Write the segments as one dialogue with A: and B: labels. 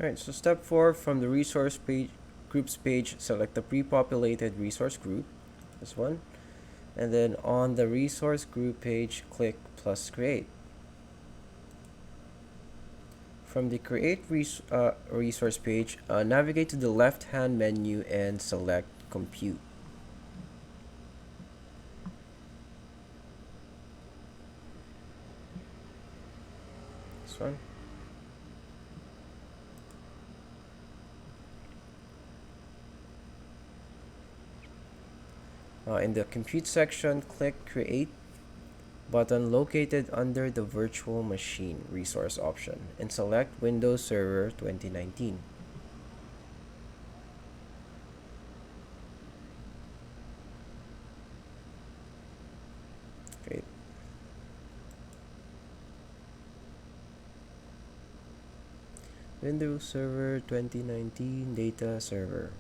A: Alright, so step 4, from the resource page groups page, select the pre-populated resource group, this one, and then on the resource group page, click plus create. From the create resource page, navigate to the left hand menu and select compute. This one. In the compute section, click create button located under the virtual machine resource option and select Windows Server 2019. Great. Windows Server 2019 data server.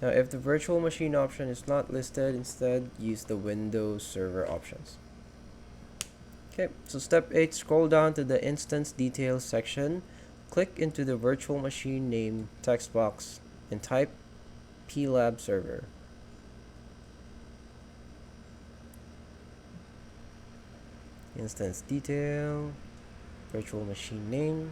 A: Now, if the virtual machine option is not listed, instead use the Windows Server options. Okay, so step 8, scroll down to the instance details section, click into the virtual machine name text box and type plab server. Instance detail, virtual machine name.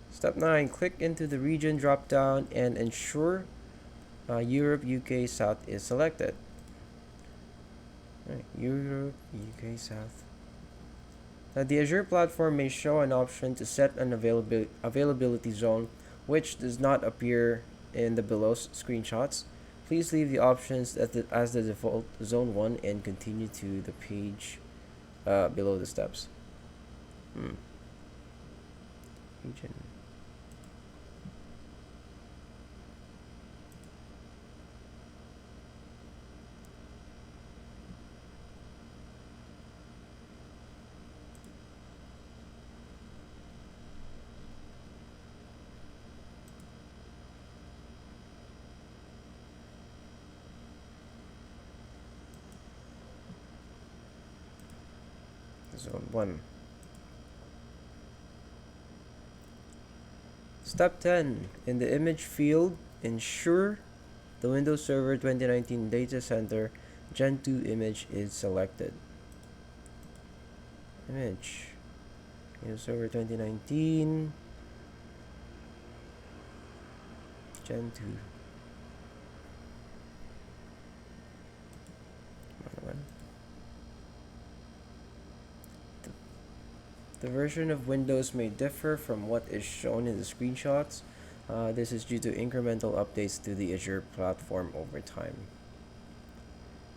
A: Step 9, click into the region drop down and ensure Europe, UK, South is selected. Right, Europe, UK, South. Now, the Azure platform may show an option to set an availability zone, which does not appear in the below screenshots. Please leave the options as the default zone 1 and continue to the page below the steps. Region. Zone 1. Step 10. In the image field, ensure the Windows Server 2019 Data Center Gen 2 image is selected. Image. Windows Server 2019 Gen 2. The version of Windows may differ from what is shown in the screenshots. This is due to incremental updates to the Azure platform over time.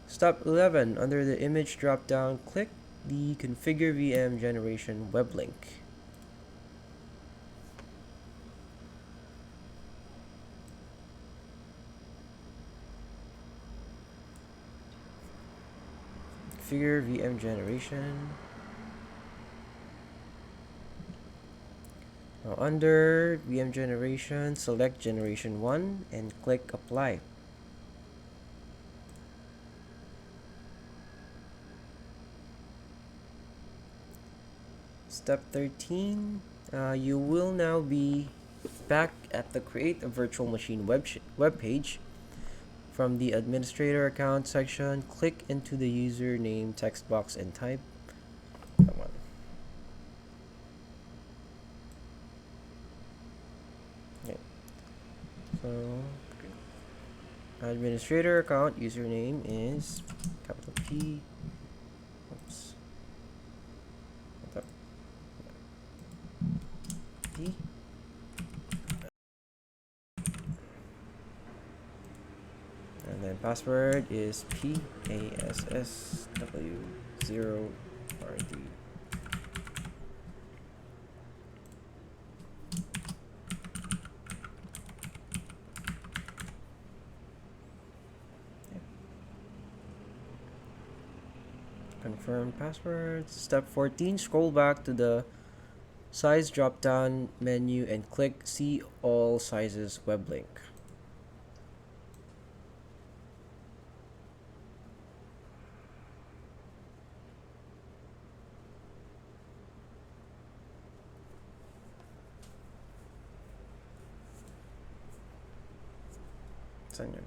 A: Step 11. Under the image drop-down, click the Configure VM Generation web link. Configure VM Generation. Now, under VM Generation, select Generation 1 and click Apply. Step 13, you will now be back at the Create a Virtual Machine web page. From the Administrator Account section, click into the username text box and type. Come on. Okay. So, Administrator Account username is capital P. Oops. P. And then password is PASSW0RD. Confirm password. Step 14, scroll back to the size drop-down menu and click See All Sizes web link. Saan yun?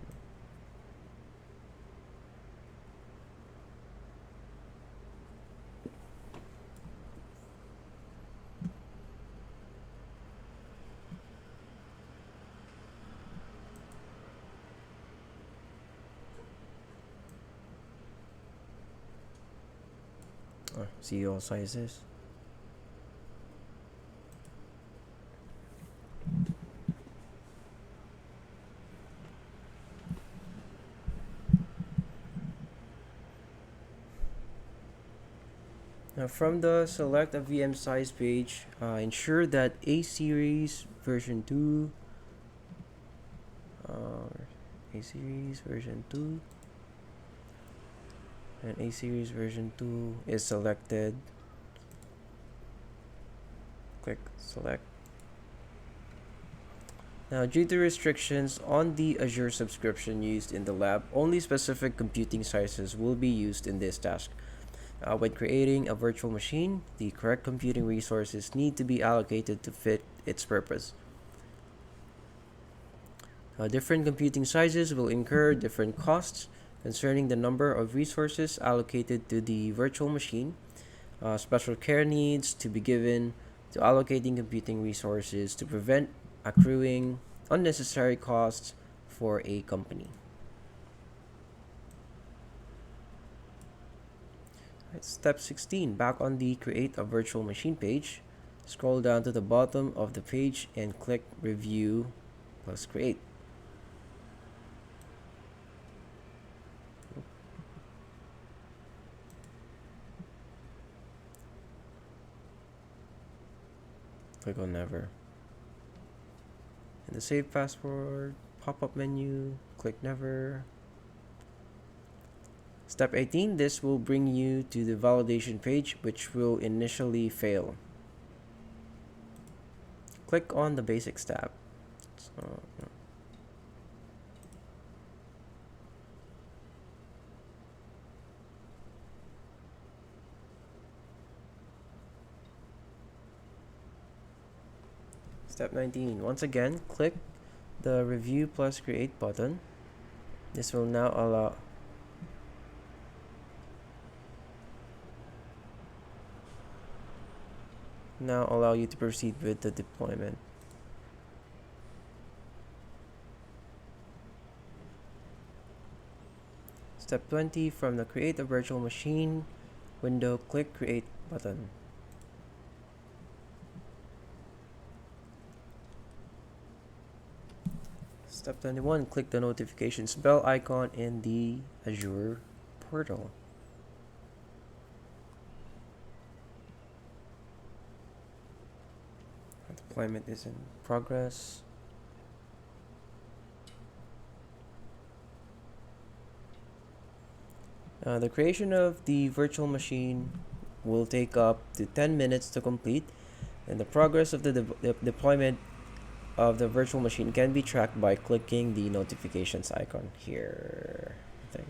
A: See all sizes. Now from the select a VM size page, ensure that A series version 2 A series version 2 and A series version 2 is selected. Click select. Now, due to restrictions on the Azure subscription used in the lab, only specific computing sizes will be used in this task. When creating a virtual machine, the correct computing resources need to be allocated to fit its purpose. Different computing sizes will incur different costs concerning the number of resources allocated to the virtual machine. Special care needs to be given to allocating computing resources to prevent accruing unnecessary costs for a company. Step 16, back on the Create a Virtual Machine page, scroll down to the bottom of the page and click Review plus Create. Click on Never. In the Save Password pop-up menu, click Never. Step 18, this will bring you to the validation page, which will initially fail. Click on the Basics tab. Step 19, once again, click the Review plus Create button. This will now allow you to proceed with the deployment. Step 20, from the Create a Virtual Machine window, click Create button. Step 21, click the notifications bell icon in the Azure portal. Deployment is in progress. The creation of the virtual machine will take up to 10 minutes to complete, and the progress of the deployment of the virtual machine can be tracked by clicking the notifications icon here, I think.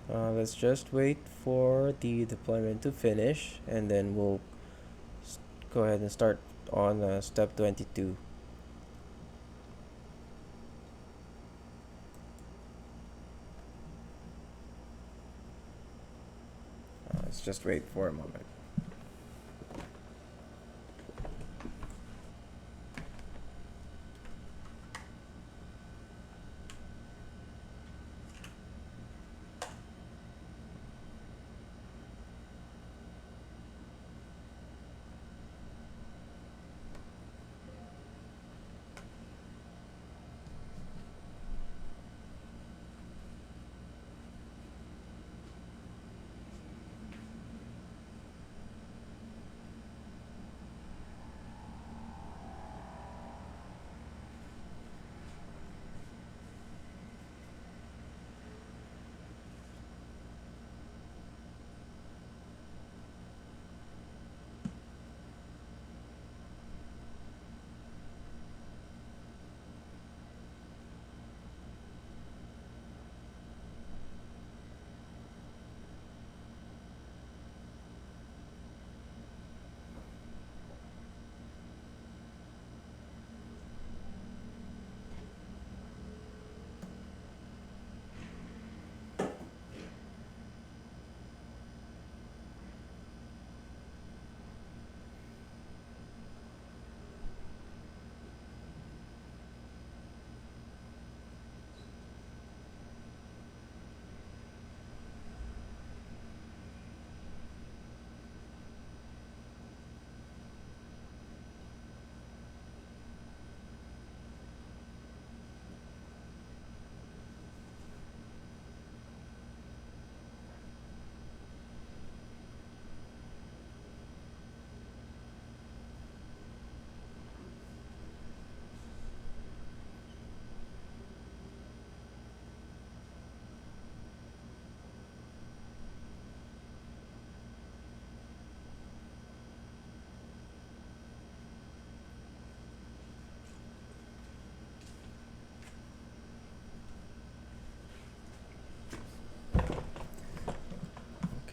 A: Let's just wait for the deployment to finish, and then we'll go ahead and start on step 22. Let's just wait for a moment.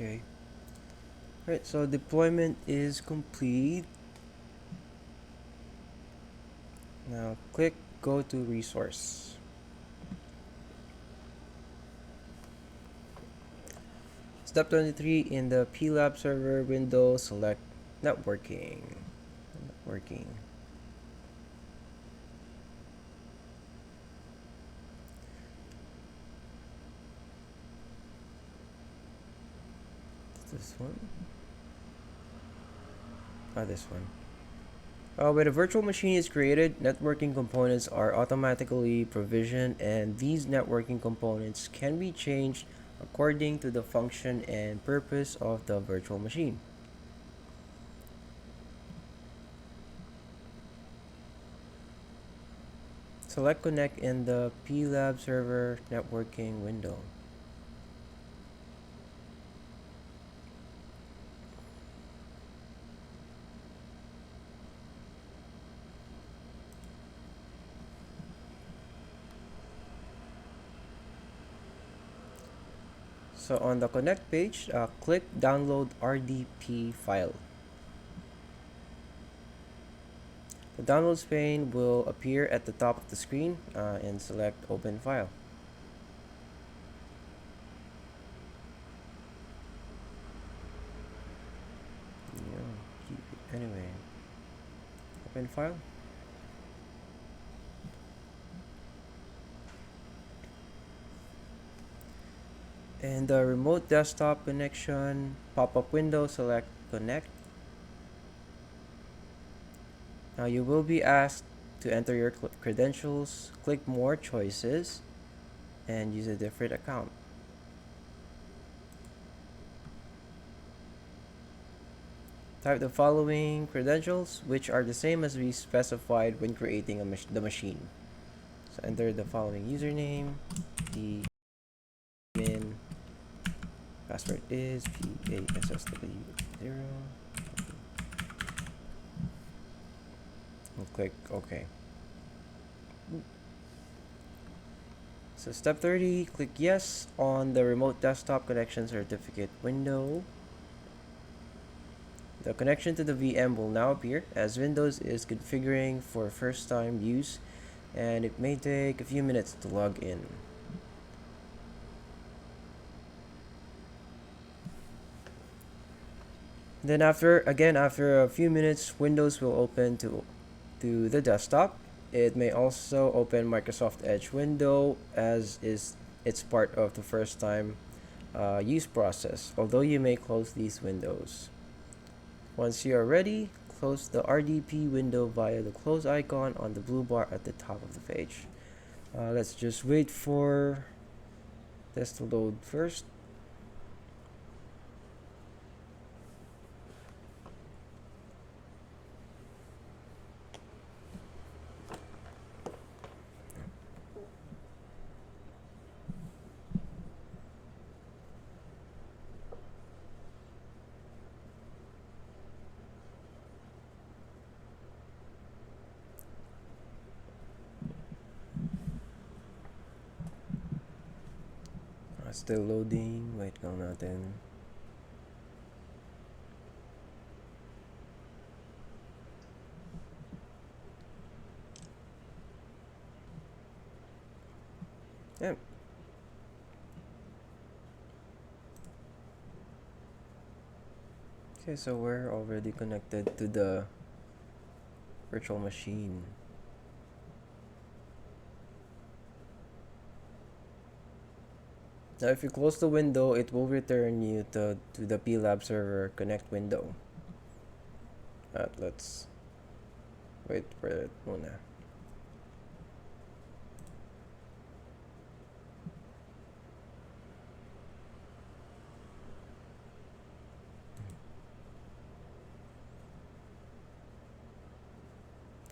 A: Okay. Right, so deployment is complete. Now click go to resource. Step 23, in the PLAB server window, select networking. Networking. This one? This one. When a virtual machine is created, networking components are automatically provisioned, and these networking components can be changed according to the function and purpose of the virtual machine. Select Connect in the PLAB server networking window. So on the Connect page, click Download RDP file. The Downloads pane will appear at the top of the screen and select Open File. Yeah, anyway, Open File. In the remote desktop connection pop-up window, select Connect. Now you will be asked to enter your credentials, click More Choices, and use a different account. Type the following credentials, which are the same as we specified when creating the machine. So enter the following username, the admin, password is PASSW0, and click OK. So step 30, click yes on the remote desktop connection certificate window. The connection to the VM will now appear as Windows is configuring for first time use, and it may take a few minutes to log in. Then after a few minutes, Windows will open to the desktop. It may also open Microsoft Edge window as it's part of the first time use process, although you may close these windows. Once you are ready, close the RDP window via the close icon on the blue bar at the top of the page. Let's just wait for this to load first. Still loading. Wait lang natin. Yep. Okay, so we're already connected to the virtual machine. Now if you close the window, it will return you to the PLAB server connect window. Let's wait for it muna.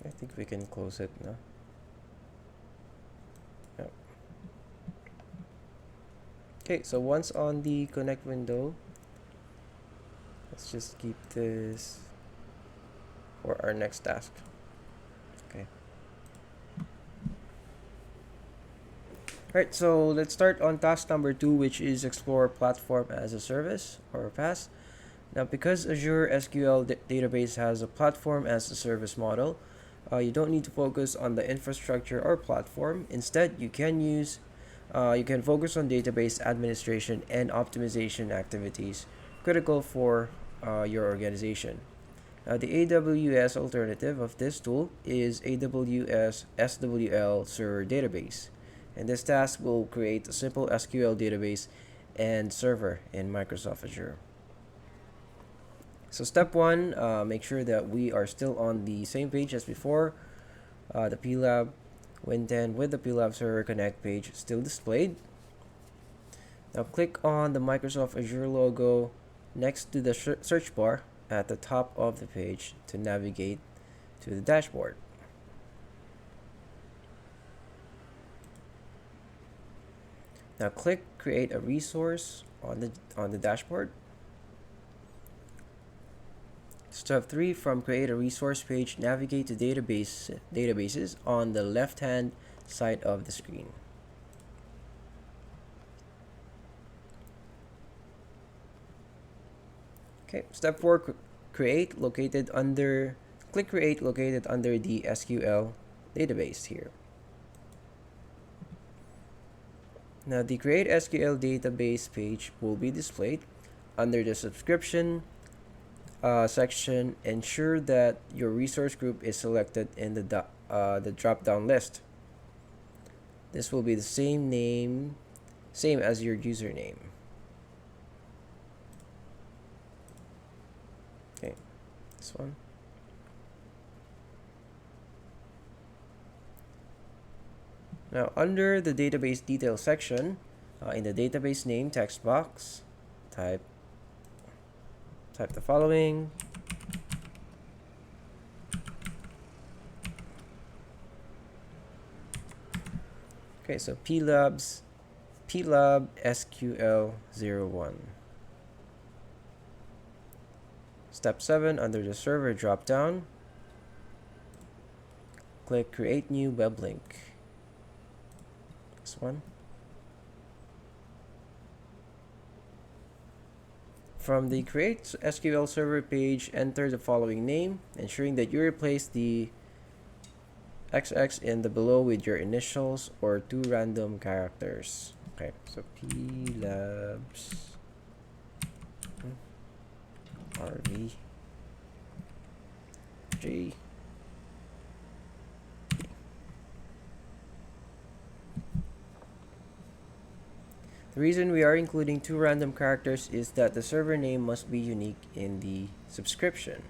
A: I think we can close it now. Yep. Okay, so once on the connect window, let's just keep this for our next task. Okay. Right, so let's start on task number 2, which is explore platform as a service or PaaS. Now, because Azure SQL database has a platform as a service model, you don't need to focus on the infrastructure or platform. Instead, you can focus on database administration and optimization activities critical for your organization. The AWS alternative of this tool is AWS SWL Server Database, and this task will create a simple SQL database and server in Microsoft Azure. So step one, make sure that we are still on the same page as before. The PLAB Win10 with the PLAB Server Connect page still displayed. Now click on the Microsoft Azure logo next to the search bar at the top of the page to navigate to the dashboard. Now click Create a Resource on the dashboard. Step 3, from Create a Resource page, navigate to Databases on the left-hand side of the screen. Okay, step 4, click Create located under the SQL database here. Now the Create SQL database page will be displayed under the subscription section. Ensure that your resource group is selected in the drop-down list. This will be the same as your username. Okay, this one. Now, under the database details section, in the database name text box, type the following. Okay, so PLAB SQL01. Step 7, under the server dropdown, click Create New Web Link. This one. From the Create SQL Server page, enter the following name, ensuring that you replace the XX in the below with your initials or 2 random characters. Okay, so PLABS RV G. The reason we are including 2 random characters is that the server name must be unique in the subscription.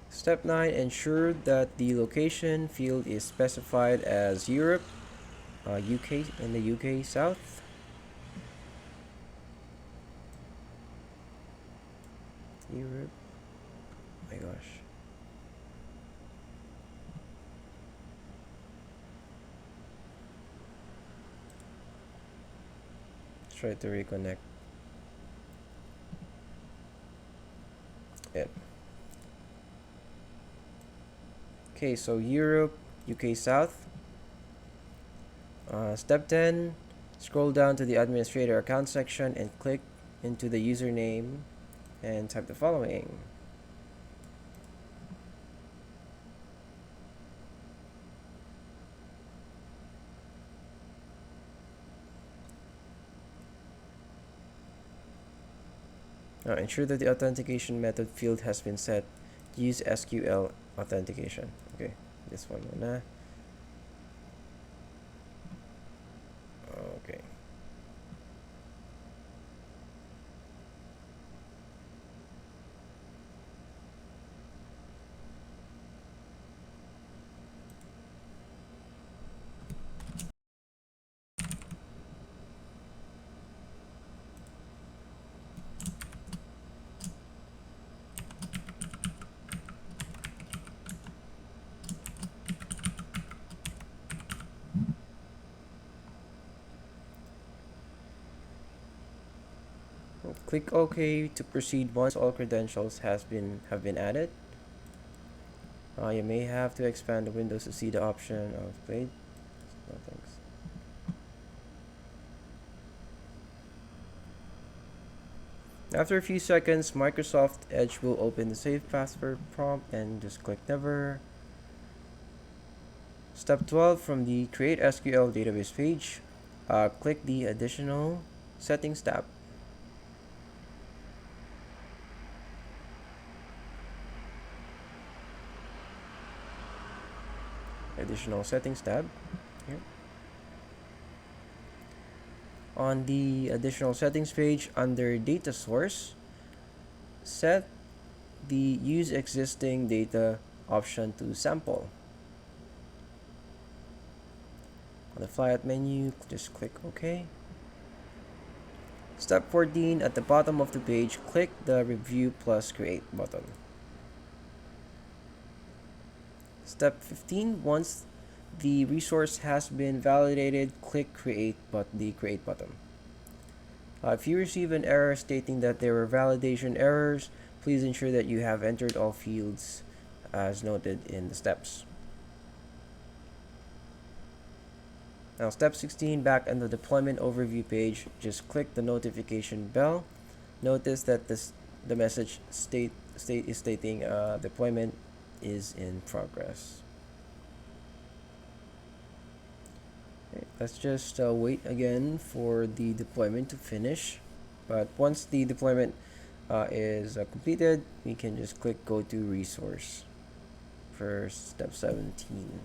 A: Step 9, ensure that the location field is specified as Europe, UK in the UK South. Europe. Oh my gosh. Let's try to reconnect it. Okay, so Europe, UK South. Step 10, scroll down to the administrator account section and click into the username and type the following. Now ensure that the authentication method field has been set. Use SQL authentication. Okay, this one muna. Okay. Click OK to proceed once all credentials have been added. You may have to expand the windows to see the option of played. No thanks. After a few seconds, Microsoft Edge will open the save password prompt and just click never. Step 12 from the Create SQL database page, click the Additional Settings tab. Additional Settings tab here. On the Additional Settings page under Data Source, set the Use Existing Data option to Sample. On the flyout menu, just click OK. Step 14, at the bottom of the page, click the Review plus Create button. Step 15, once the resource has been validated, click the Create button. If you receive an error stating that there were validation errors, please ensure that you have entered all fields as noted in the steps. Now, step 16, back on the deployment overview page, just click the notification bell. Notice that the message is stating deployment is in progress. Okay, let's just wait again for the deployment to finish. But once the deployment is completed, we can just click Go to Resource for step 17.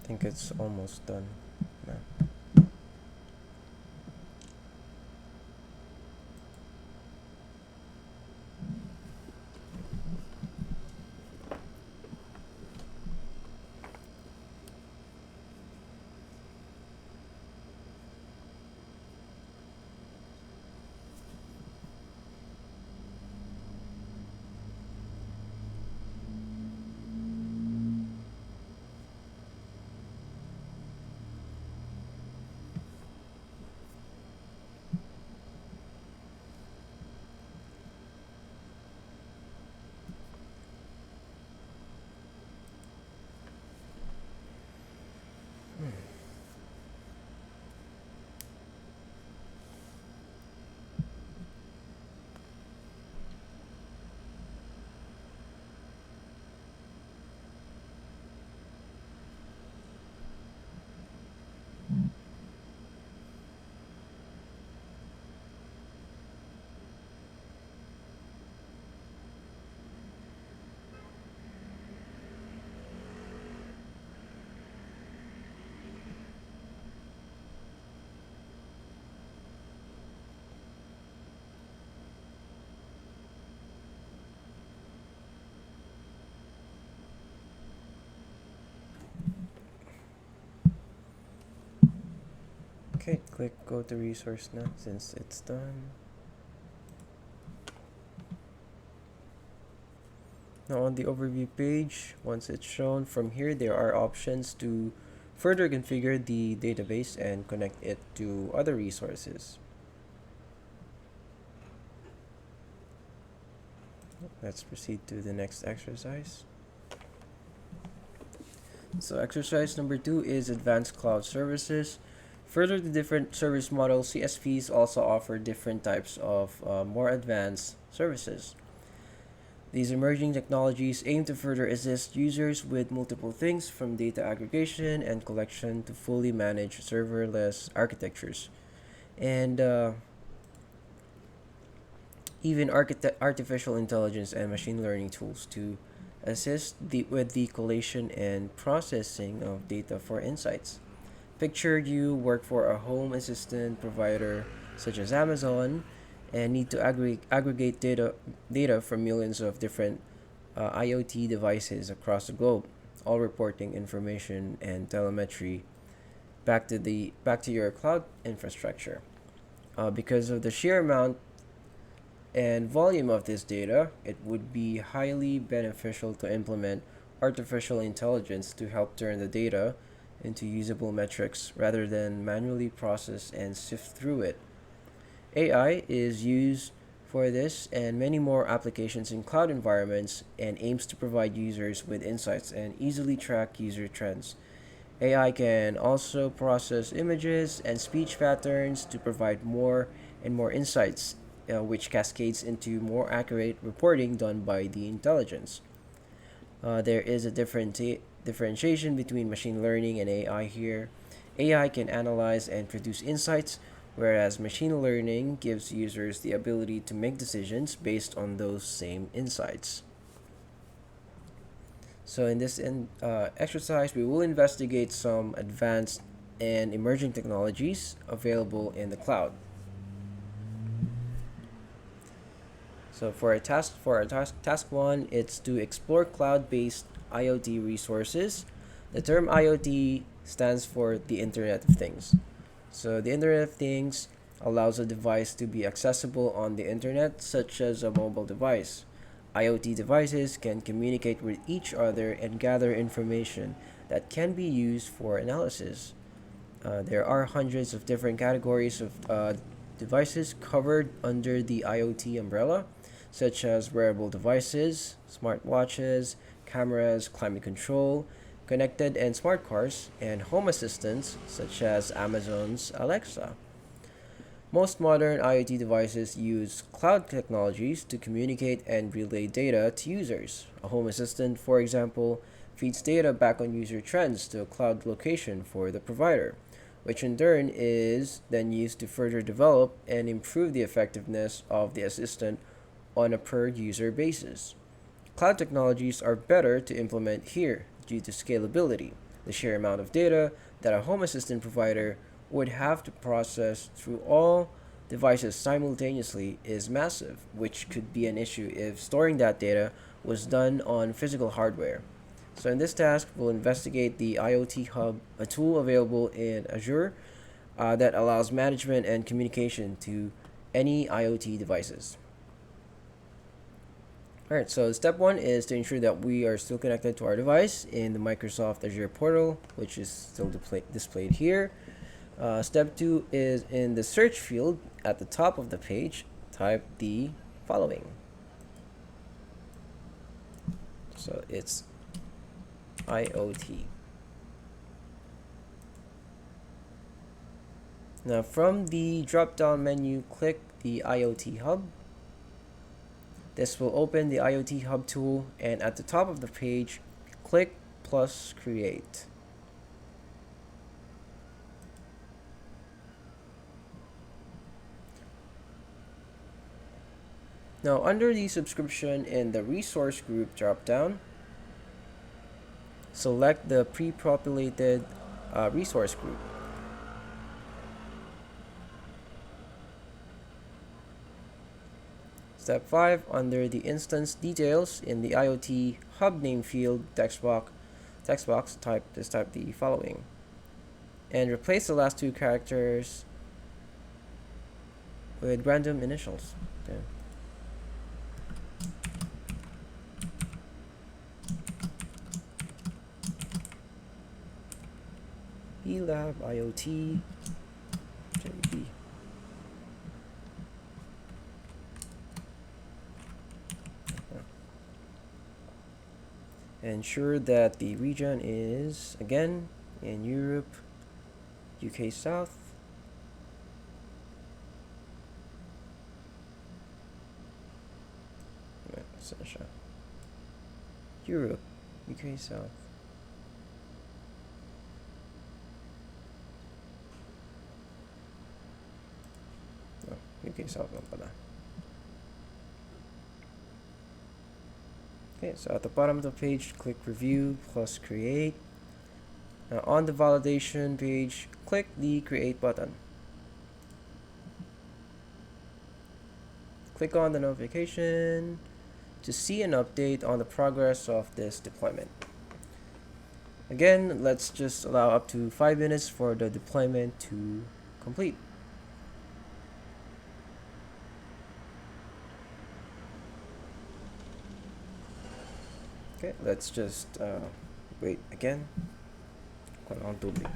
A: I think it's almost done. No. Okay, click Go to Resource now since it's done. Now on the overview page, once it's shown from here, there are options to further configure the database and connect it to other resources. Let's proceed to the next exercise. So exercise number 2 is Advanced Cloud Services. Further to different service models, CSPs also offer different types of more advanced services. These emerging technologies aim to further assist users with multiple things from data aggregation and collection to fully managed serverless architectures, and even artificial intelligence and machine learning tools to assist with the collation and processing of data for insights. Picture you work for a home assistant provider such as Amazon, and need to aggregate data from millions of different IoT devices across the globe, all reporting information and telemetry back to your cloud infrastructure. Because of the sheer amount and volume of this data, it would be highly beneficial to implement artificial intelligence to help turn the data into usable metrics rather than manually process and sift through it. AI is used for this and many more applications in cloud environments and aims to provide users with insights and easily track user trends. AI can also process images and speech patterns to provide more and more insights, which cascades into more accurate reporting done by the intelligence. There is a differentiation between machine learning and AI here. AI can analyze and produce insights, whereas machine learning gives users the ability to make decisions based on those same insights. So, in this exercise, we will investigate some advanced and emerging technologies available in the cloud. So, task one, it's to explore cloud-based IoT resources. The term IoT stands for the Internet of Things. So, the Internet of Things allows a device to be accessible on the internet, such as a mobile device. IoT devices can communicate with each other and gather information that can be used for analysis. There are hundreds of different categories of devices covered under the IoT umbrella, such as wearable devices, smartwatches, cameras, climate control, connected and smart cars, and home assistants, such as Amazon's Alexa. Most modern IoT devices use cloud technologies to communicate and relay data to users. A home assistant, for example, feeds data back on user trends to a cloud location for the provider, which in turn is then used to further develop and improve the effectiveness of the assistant on a per user basis. Cloud technologies are better to implement here due to scalability. The sheer amount of data that a home assistant provider would have to process through all devices simultaneously is massive, which could be an issue if storing that data was done on physical hardware. So, in this task, we'll investigate the IoT Hub, a tool available in Azure that allows management and communication to any IoT devices. Alright, so step one is to ensure that we are still connected to our device in the Microsoft Azure portal, which is still displayed here. Step two is in the search field at the top of the page, type the following. So it's IoT. Now from the drop down menu, click the IoT Hub. This will open the IoT Hub tool, and at the top of the page, click plus create. Now under the subscription in the resource group dropdown, select the pre-populated resource group. Step 5, under the instance details in the IoT Hub name field text box type the following. And replace the last two characters with random initials. Okay. eLab IoT JB. Ensure that the region is again in Europe, UK South. Europe, UK South. Oh, UK South lang pala. Okay, so at the bottom of the page, click Review plus Create. Now on the validation page, click the Create button. click on the notification to see an update on the progress of this deployment. Again, let's just allow up to 5 minutes for the deployment to complete. Okay, let's just wait again. On tubig.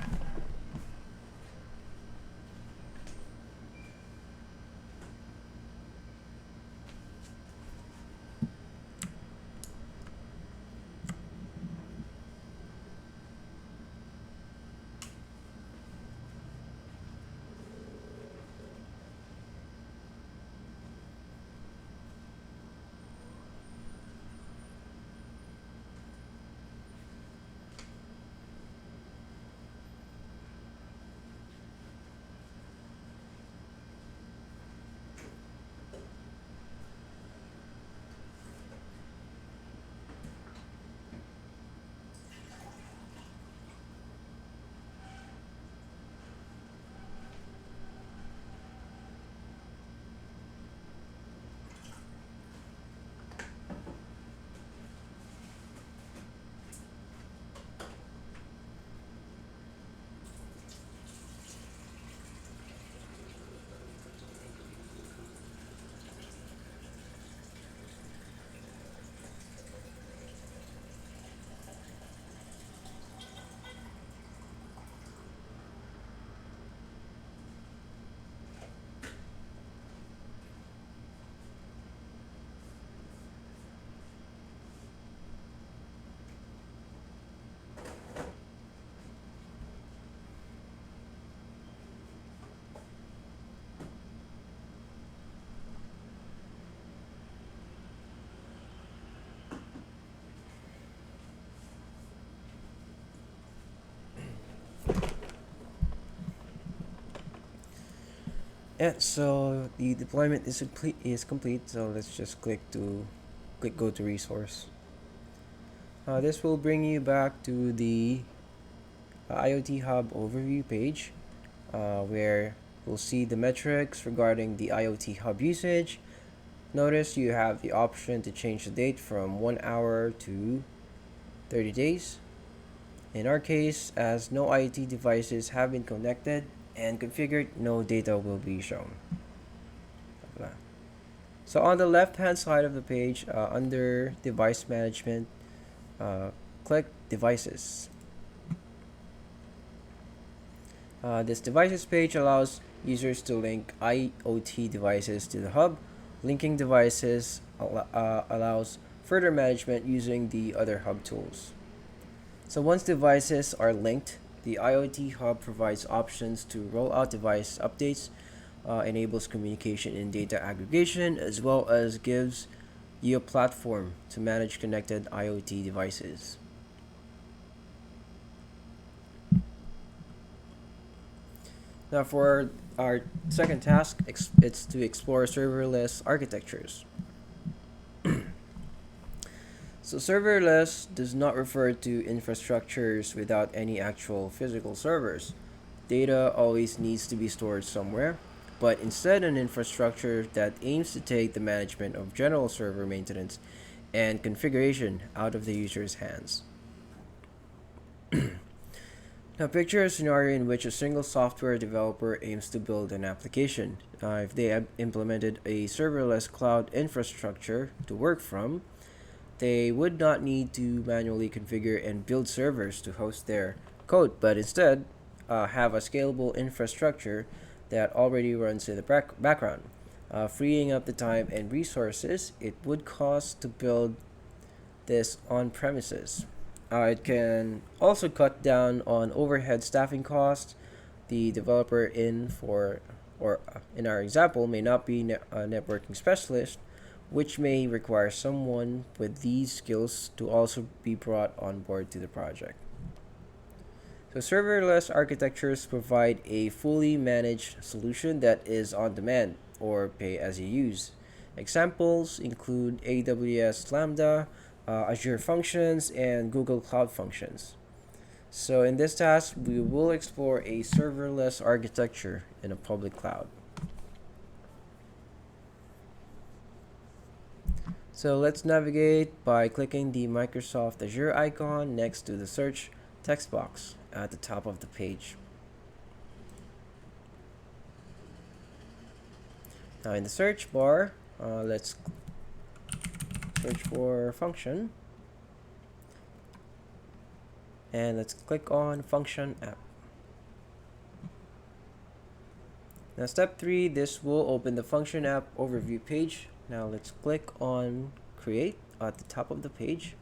A: Yeah, so the deployment is complete. So let's just click go to resource. This will bring you back to the IoT Hub overview page, where we'll see the metrics regarding the IoT Hub usage. Notice you have the option to change the date from 1 hour to 30 days. In our case, as no IoT devices have been connected and configured, no data will be shown. So on the left hand side of the page, under device management, click devices. This devices page allows users to link IoT devices to the hub. Linking devices allows further management using the other hub tools. So once devices are linked, the IoT Hub provides options to roll out device updates, enables communication and data aggregation, as well as gives you a platform to manage connected IoT devices. Now for our second task, it's to explore serverless architectures. So serverless does not refer to infrastructures without any actual physical servers. Data always needs to be stored somewhere, but instead an infrastructure that aims to take the management of general server maintenance and configuration out of the user's hands. Now picture a scenario in which a single software developer aims to build an application. If they have implemented a serverless cloud infrastructure to work from, they would not need to manually configure and build servers to host their code, but instead have a scalable infrastructure that already runs in the background, freeing up the time and resources it would cost to build this on premises. It can also cut down on overhead staffing costs. The developer in our example, may not be a networking specialist, which may require someone with these skills to also be brought on board to the project. So serverless architectures provide a fully managed solution that is on demand or pay as you use. Examples include AWS Lambda, Azure Functions, and Google Cloud Functions. So in this task, we will explore a serverless architecture in a public cloud. So let's navigate by clicking the Microsoft Azure icon next to the search text box at the top of the page. Now in the search bar, let's search for function, and let's click on function app. Now step 3, this will open the function app overview page. Now let's click on create at the top of the page.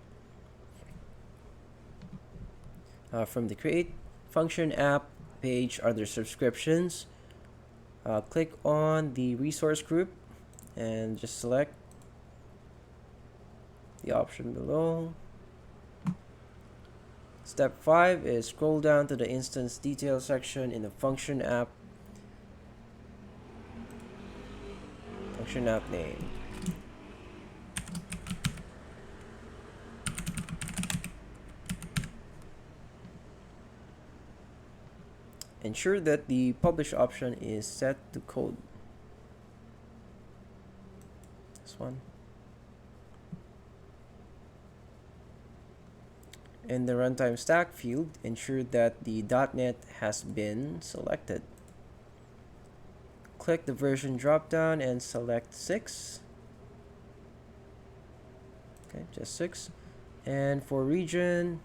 A: From the create function app page under subscriptions, click on the resource group and just select the option below. Step 5 is scroll down to the instance details section in the function app name. Ensure that the publish option is set to code. This one. In the runtime stack field, ensure that the .NET has been selected. Click the version drop-down and select 6. Okay, just 6. And for region,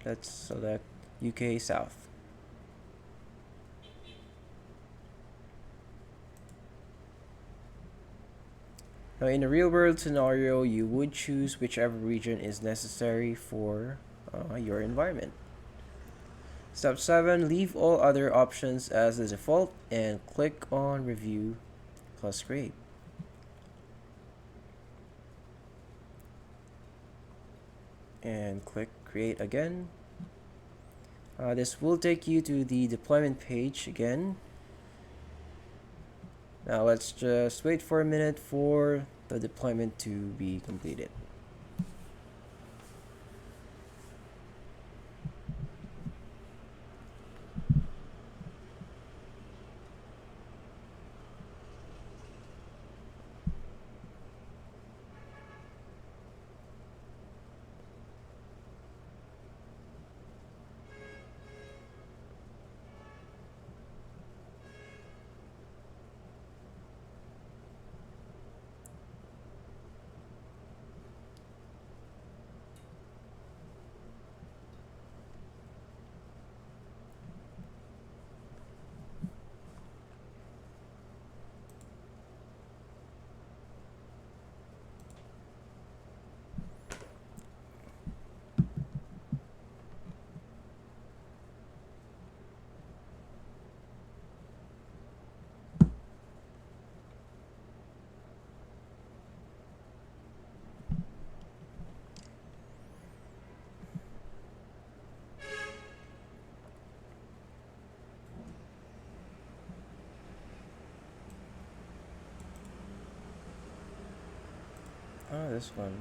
A: let's select UK South. Now in a real-world scenario, you would choose whichever region is necessary for your environment. Step 7, leave all other options as the default and click on Review plus Create. And click Create again. This will take you to the deployment page again. Now let's just wait for a minute for the deployment to be completed. This one.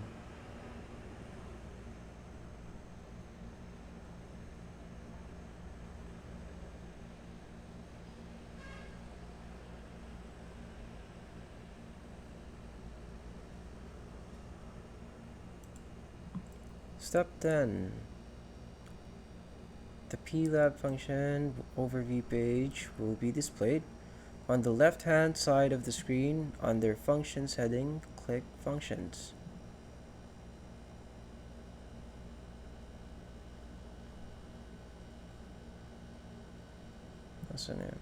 A: Step 10. The PLAB function overview page will be displayed. On the left-hand side of the screen, under Functions heading, click Functions. That's in it.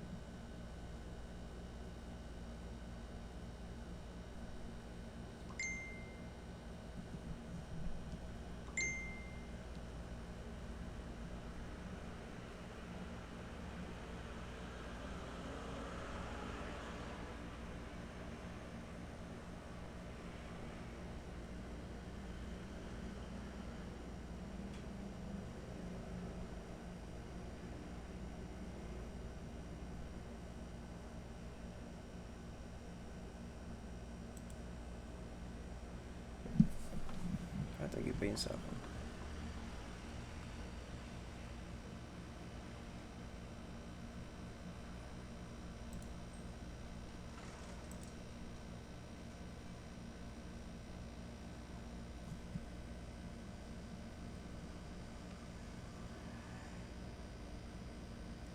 A: Lagi pa yun sa akin.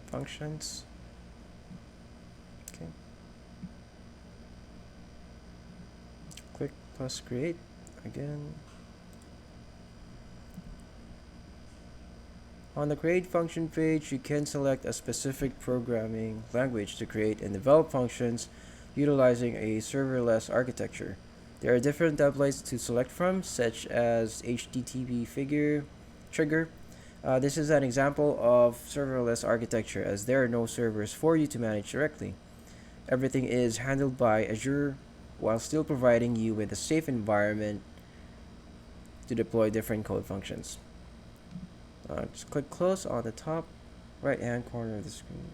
A: functions. Okay. Click plus create again. On the create function page, you can select a specific programming language to create and develop functions utilizing a serverless architecture. There are different templates to select from, such as HTTP figure trigger. This is an example of serverless architecture, as there are no servers for you to manage directly. Everything is handled by Azure while still providing you with a safe environment to deploy different code functions. Just click close on the top right hand corner of the screen.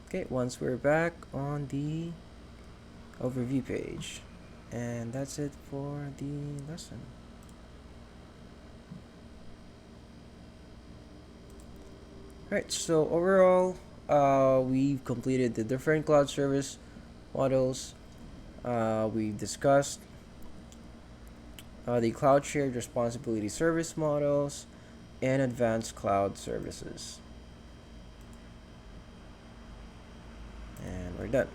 A: Okay, once we're back on the overview page, and that's it for the lesson. Alright, so overall, we've completed the different cloud service models. We discussed the cloud shared responsibility service models and advanced cloud services. And we're done.